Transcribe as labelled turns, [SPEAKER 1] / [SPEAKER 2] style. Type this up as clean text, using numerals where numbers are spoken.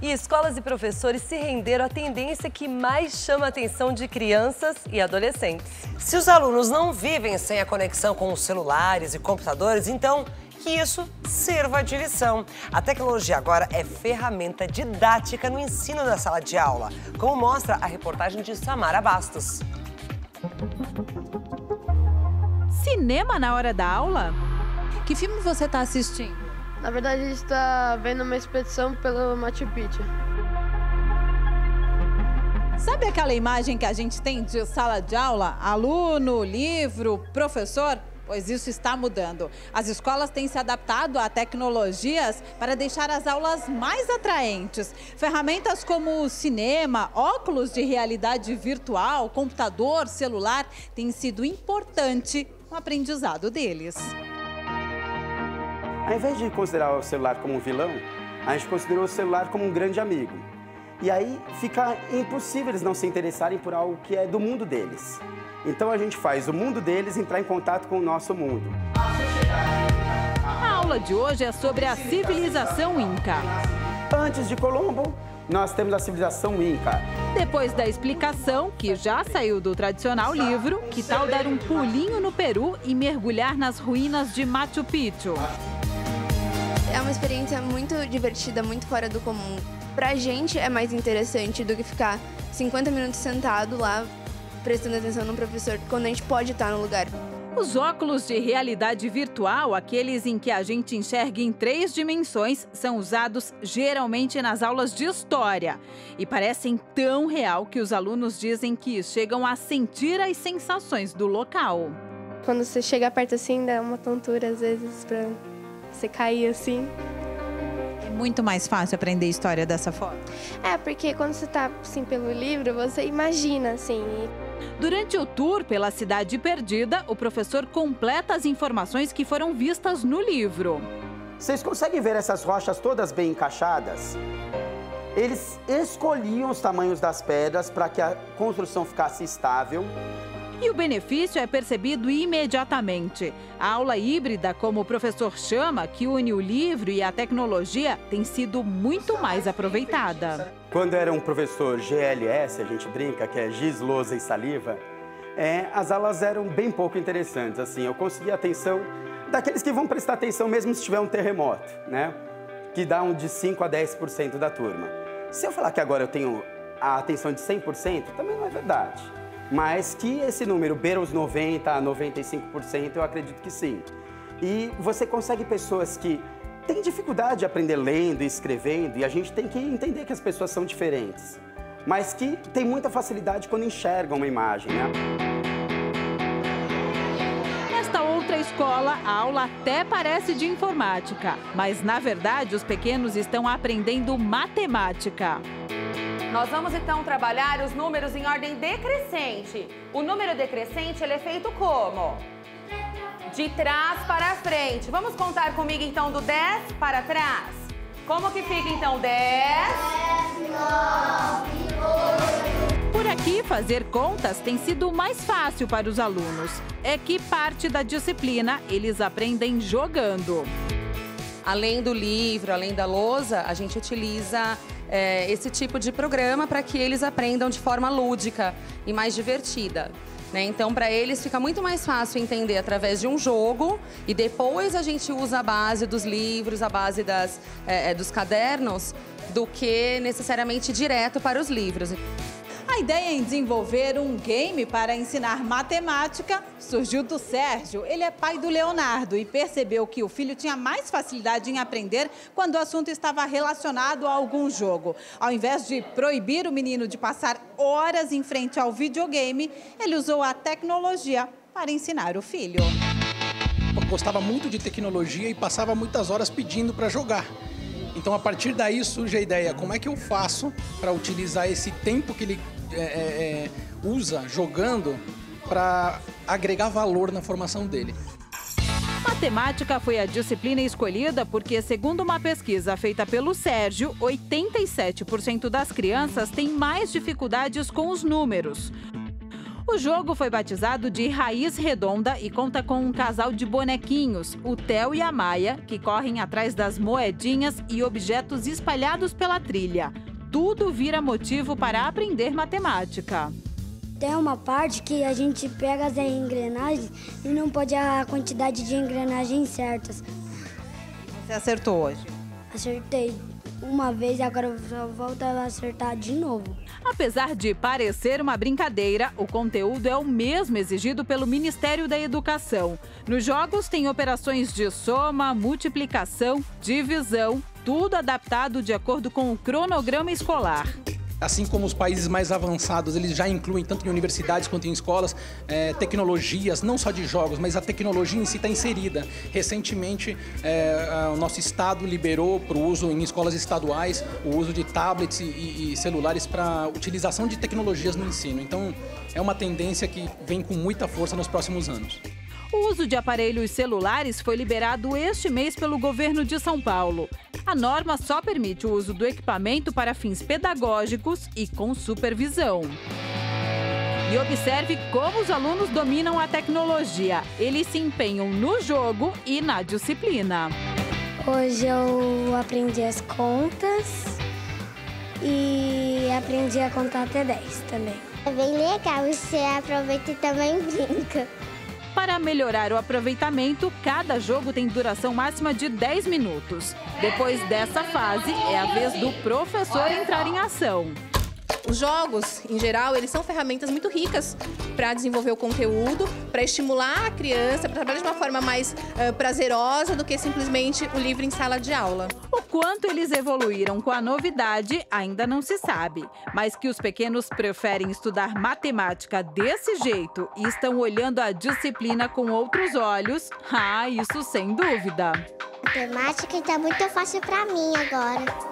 [SPEAKER 1] E escolas e professores se renderam à tendência que mais chama a atenção de crianças e adolescentes.
[SPEAKER 2] Se os alunos não vivem sem a conexão com os celulares e computadores, então que isso sirva de lição. A tecnologia agora é ferramenta didática no ensino da sala de aula, como mostra a reportagem de Samara Bastos.
[SPEAKER 3] Cinema na hora da aula? Que filme você está assistindo?
[SPEAKER 4] Na verdade, a gente está vendo uma expedição pelo Machu Picchu.
[SPEAKER 3] Sabe aquela imagem que a gente tem de sala de aula? Aluno, livro, professor? Pois isso está mudando. As escolas têm se adaptado a tecnologias para deixar as aulas mais atraentes. Ferramentas como cinema, óculos de realidade virtual, computador, celular, têm sido importante no aprendizado deles.
[SPEAKER 5] Ao invés de considerar o celular como um vilão, a gente considerou o celular como um grande amigo. E aí fica impossível eles não se interessarem por algo que é do mundo deles. Então a gente faz o mundo deles entrar em contato com o nosso mundo.
[SPEAKER 3] A aula de hoje é sobre a civilização Inca.
[SPEAKER 5] Antes de Colombo, nós temos a civilização Inca.
[SPEAKER 3] Depois da explicação, que já saiu do tradicional livro, que tal dar um pulinho no Peru e mergulhar nas ruínas de Machu Picchu?
[SPEAKER 6] É uma experiência muito divertida, muito fora do comum. Pra gente é mais interessante do que ficar 50 minutos sentado lá, prestando atenção no professor, quando a gente pode estar no lugar.
[SPEAKER 3] Os óculos de realidade virtual, aqueles em que a gente enxerga em 3 dimensões, são usados geralmente nas aulas de história. E parecem tão real que os alunos dizem que chegam a sentir as sensações do local.
[SPEAKER 4] Quando você chega perto assim, dá uma tontura às vezes pra você cair assim.
[SPEAKER 3] É muito mais fácil aprender história dessa forma?
[SPEAKER 4] É, porque quando você tá assim pelo livro, você imagina assim.
[SPEAKER 3] Durante o tour pela Cidade Perdida, o professor completa as informações que foram vistas no livro.
[SPEAKER 5] Vocês conseguem ver essas rochas todas bem encaixadas? Eles escolhiam os tamanhos das pedras para que a construção ficasse estável.
[SPEAKER 3] E o benefício é percebido imediatamente. A aula híbrida, como o professor chama, que une o livro e a tecnologia, tem sido muito mais aproveitada.
[SPEAKER 5] Quando era um professor GLS, a gente brinca que é giz, lousa e saliva, as aulas eram bem pouco interessantes. Assim, eu conseguia a atenção daqueles que vão prestar atenção mesmo se tiver um terremoto, né? Que dá de 5 a 10% da turma. Se eu falar que agora eu tenho a atenção de 100%, também não é verdade. Mas que esse número beira os 90% a 95%, eu acredito que sim. E você consegue pessoas que têm dificuldade de aprender lendo e escrevendo, e a gente tem que entender que as pessoas são diferentes, mas que têm muita facilidade quando enxergam uma imagem, né?
[SPEAKER 3] Nesta outra escola, a aula até parece de informática, mas na verdade os pequenos estão aprendendo matemática.
[SPEAKER 7] Nós vamos então trabalhar os números em ordem decrescente. O número decrescente ele é feito como? De trás para frente. Vamos contar comigo então do 10 para trás? Como que fica então 10?
[SPEAKER 8] 10, 9, 8.
[SPEAKER 3] Por aqui, fazer contas tem sido mais fácil para os alunos. É que parte da disciplina eles aprendem jogando.
[SPEAKER 9] Além do livro, além da lousa, a gente utiliza esse tipo de programa para que eles aprendam de forma lúdica e mais divertida. Né? Então, para eles fica muito mais fácil entender através de um jogo e depois a gente usa a base dos livros, a base dos cadernos, do que necessariamente direto para os livros.
[SPEAKER 3] A ideia em desenvolver um game para ensinar matemática surgiu do Sérgio. Ele é pai do Leonardo e percebeu que o filho tinha mais facilidade em aprender quando o assunto estava relacionado a algum jogo. Ao invés de proibir o menino de passar horas em frente ao videogame, ele usou a tecnologia para ensinar o filho.
[SPEAKER 10] Eu gostava muito de tecnologia e passava muitas horas pedindo para jogar. Então, a partir daí surge a ideia, como é que eu faço para utilizar esse tempo que ele usa jogando para agregar valor na formação dele.
[SPEAKER 3] Matemática foi a disciplina escolhida porque, segundo uma pesquisa feita pelo Sérgio, 87% das crianças têm mais dificuldades com os números. O jogo foi batizado de Raiz Redonda e conta com um casal de bonequinhos, o Theo e a Maia, que correm atrás das moedinhas e objetos espalhados pela trilha. Tudo vira motivo para aprender matemática.
[SPEAKER 8] Tem uma parte que a gente pega as engrenagens e não pode a quantidade de engrenagens certas.
[SPEAKER 3] Você acertou hoje?
[SPEAKER 8] Acertei uma vez e agora eu só volto a acertar de novo.
[SPEAKER 3] Apesar de parecer uma brincadeira, o conteúdo é o mesmo exigido pelo Ministério da Educação. Nos jogos tem operações de soma, multiplicação, divisão, tudo adaptado de acordo com o cronograma escolar.
[SPEAKER 10] Assim como os países mais avançados, eles já incluem, tanto em universidades quanto em escolas, tecnologias, não só de jogos, mas a tecnologia em si está inserida. Recentemente, o nosso estado liberou para o uso em escolas estaduais o uso de tablets e celulares para utilização de tecnologias no ensino. Então, é uma tendência que vem com muita força nos próximos anos.
[SPEAKER 3] O uso de aparelhos celulares foi liberado este mês pelo governo de São Paulo. A norma só permite o uso do equipamento para fins pedagógicos e com supervisão. E observe como os alunos dominam a tecnologia. Eles se empenham no jogo e na disciplina.
[SPEAKER 8] Hoje eu aprendi as contas e aprendi a contar até 10 também.
[SPEAKER 11] É bem legal, você aproveita e também brinca.
[SPEAKER 3] Para melhorar o aproveitamento, cada jogo tem duração máxima de 10 minutos. Depois dessa fase, é a vez do professor entrar em ação.
[SPEAKER 12] Os jogos, em geral, eles são ferramentas muito ricas para desenvolver o conteúdo, para estimular a criança, para trabalhar de uma forma mais prazerosa do que simplesmente o livro em sala de aula.
[SPEAKER 3] O quanto eles evoluíram com a novidade ainda não se sabe, mas que os pequenos preferem estudar matemática desse jeito e estão olhando a disciplina com outros olhos, isso sem dúvida.
[SPEAKER 11] Matemática está muito fácil para mim agora.